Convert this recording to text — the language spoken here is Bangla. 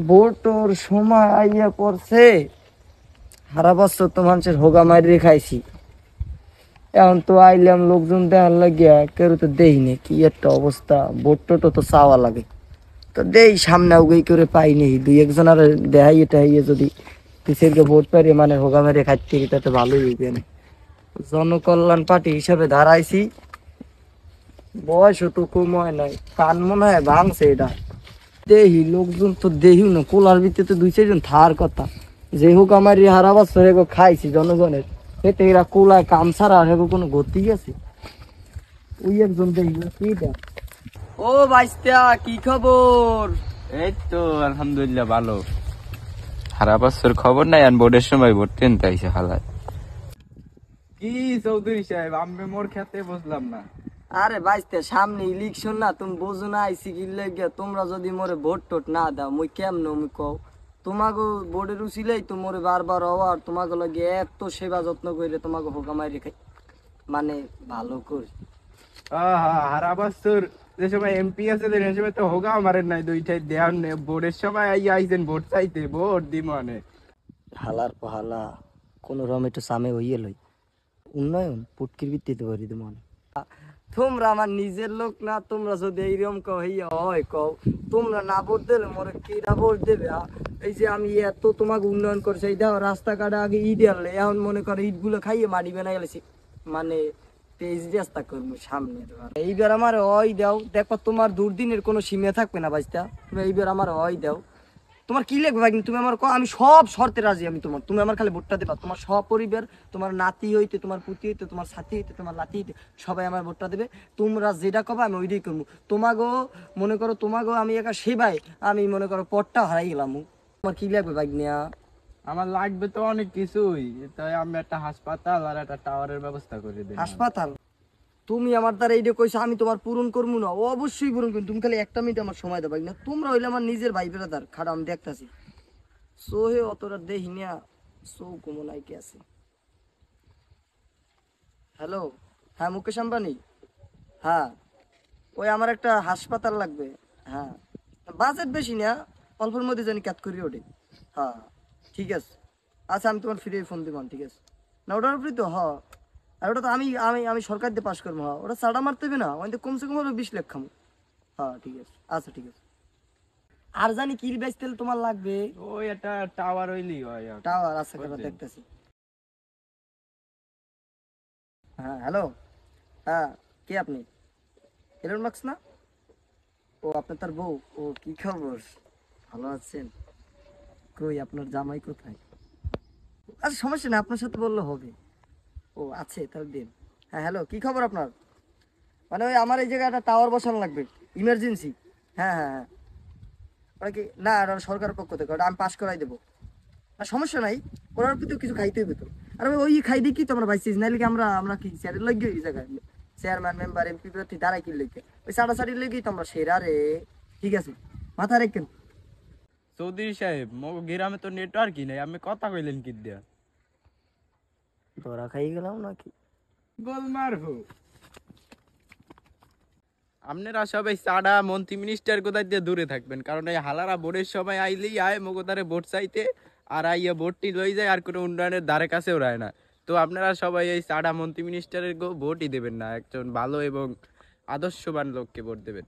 ভোটর সময় আইয়া পড়ছে, সারা বছর তো মানুষের হোগা মারি খাইছি। এখন তো আইলাম লোকজন দেখার লাগিয়া, কেউ তো দেই নে, কি একটা অবস্থা। ভোট টোটো তো চাওয়া লাগে, তো দেই সামনে উগেই করে পাই নেই। দুই একজন আর দেখাইয়ে টাইয়ে যদি পিছেরকে ভোট পাইরে মানে হোগা মারি খাইতে তাতে ভালোই হইবে না। জনকল্যাণ পার্টি হিসাবে দাঁড়াইছি, বয়সও তো কম হয় নাই, কান মনে হয় ভাঙছে এটা। দেহি লোকজন তো দেহিও না, কোলার ভিতরে তো দুই চারজন থার কথা। যে হোক আমার হারা বছর এগো খাইছি জনগণের, এতে এরা কোলায় কাম ছাড়া আর এগো কোনো গতি আছে? ওই একজন দেখি কি দেখ। ও বাইস্তা, কি খবর? এই তো আলহামদুলিল্লাহ ভালো। সারা বছর খবর নাই, আর বোর্ডের সময় ভোট কিনতে আইসে হালায়। কি চৌধুরী সাহেব, আমি মোর খেতে বসলাম না। আরে বাইস্তা, সামনে ইলেকশন না, তুমি বোঝো না আইসি কি লাগিয়া? তোমরা যদি মোরে ভোট টোট না দাও, মুই কেমন মুই কও? তোমাকে বোর্ডের উচিলেই তো মোরে বারবার হওয়ার, তোমাকে লাগে এত সেবা যত্ন করে তোমাকে হোকা মারি খাই মানে ভালো করে। সারা বছর যে সময় এমপি আছে সে সময় তো হোগা মারেন নাই, দুইটাই দেওয়ার নেই। বোর্ডের সময় আইসেন ভোট চাইতে, ভোট দিব মানে। হালার পাহালা কোন রকম একটু সামে হইয়ে লই, উন্নয়ন পুটকির ভিত্তিতে করি তো মনে। তোমরা আমার নিজের লোক না, তোমরা যদি এইরকম কও হইয়া হয় কও, তোমরা না ভোট দিলে মোরে কিরা ভোট দেবে? এই যে আমি এত তোমাকে উন্নয়ন করছি, এই দেখো রাস্তাঘাটে আগে ইট আনলে, এখন মনে করো ইট গুলো খাইয়ে মাটি বানাই গেলেছি, মানে তেজ রাস্তা করবো সামনে। এইবার আমার ওই দাও, দেখো তোমার দুর্দিনের কোনো সীমা থাকবে না বাজতা। তুমি এইবার আমার ওই দাও, তোমার কি লাগবে ভাই? তুমি আমার আমি সব শর্তে রাজি। আমি তোমার, তুমি আমার খালি ভোটটা দেবা। তোমার সপরিবার, তোমার নাতি হইতে, তোমার পুতি হইতে, তোমার সাথী হইতে, তোমার লাতি হইতে, সবাই আমার ভোটটা দেবে। তোমরা যেটা কবে আমি ওইটাই করবো। তোমাগো মনে করো, তোমাগো আমি একা সেবাই আমি মনে করো পটটা হারাই গেলাম। তোমার কি লাগবে ভাই নিয়া? আমার লাগবে তো অনেক কিছুই, তাই আমি একটা হাসপাতাল আর একটা টাওয়ারের ব্যবস্থা করে দিই। হাসপাতাল? তুমি আমার দ্বারা এইটা কইছো, আমি তোমার পূরণ করবো না? অবশ্যই পূরণ করবো। তুমি খালি একটা মিনিট আমার সময় দেবা না। তোমরা হইলে আমার নিজের ভাই বেড়াদার, খারাপ আমি দেখতেছি। সোহে অতটা দেহি নিয়া সৌ কমনাই কে আছে। হ্যালো, হ্যাঁ মুকেশ আম্বানি। হ্যাঁ, ওই আমার একটা হাসপাতাল লাগবে। হ্যাঁ, বাজেট বেশি না, অল্পের মধ্যে জানি ক্যাত করি ওঠে। হ্যাঁ ঠিক আছে, আচ্ছা আমি তোমার ফিরে ফোন দিব। ঠিক আছে না, ওটার উপরই তো। হ্যাঁ, আর ওটা তো আমি আমি আমি সরকার দিয়ে পাস করবো। হ্যাঁ, ওটা চাটা মারতে হবে না, আমাদের কমসে কম হলো 20 লাখ খামো। হ্যাঁ ঠিক আছে, আচ্ছা ঠিক আছে। আর জানি কি বেচ তেল তোমার লাগবে? ওই একটা টাওয়ার হইলি হয়। টাওয়ার আছে কথা দেখতেছি। হ্যাঁ হ্যালো, হ্যাঁ কে আপনি? এলন মাস্ক না? ও আপনার তার বউ? ও কি খবর, ভালো আছেন? কই আপনার জামাই কোথায়? আচ্ছা সমস্যা নেই, আপনার সাথে বললে হবে। ও আছে, তাহলে দিন। হ্যাঁ হ্যালো, কি খবর আপনার? মানে ওই আমার এই জায়গায় একটা টাওয়ার বসানো লাগবে, ইমার্জেন্সি। হ্যাঁ হ্যাঁ হ্যাঁ, ওটা কি না, ওটা সরকারের পক্ষ থেকে, ওটা আমি পাস করাই দেবো। আর সমস্যা নাই, ওরার ভিতরে কিছু খাইতে হবে তো। আর ওই খাই দিয়ে কি তো আমরা বাইসিস নাইলে কি আমরা আমরা কি স্যারের লাগিয়ে এই জায়গায় চেয়ারম্যান মেম্বার এমপি প্রার্থী দাঁড়াই কি লেগে ওই সাড়াসাড়ি লেগেই তো আমরা সেরা রে। ঠিক আছে, মাথা রেখেন। চৌধুরী সাহেব, মগ গ্রামে তো নেটওয়ার্কই নেই, আমি কথা কইলেন কি দিয়া? ধরা খাই গেলাম নাকি? গোলমার হো। আপনারা সবাই চাড়া মন্ত্রী মিনিস্টার কোথায় দিয়ে দূরে থাকবেন, কারণ এই হালারা ভোটের সময় আইলেই আয় মগোদারে ভোট চাইতে, আর আইয়া ভোটটি লই যায়, আর কোনো উন্নয়নের ধারে কাছেও রায় না। তো আপনারা সবাই এই চাড়া মন্ত্রী মিনিস্টারের ভোটই দেবেন না, একজন ভালো এবং আদর্শবান লোককে ভোট দেবেন।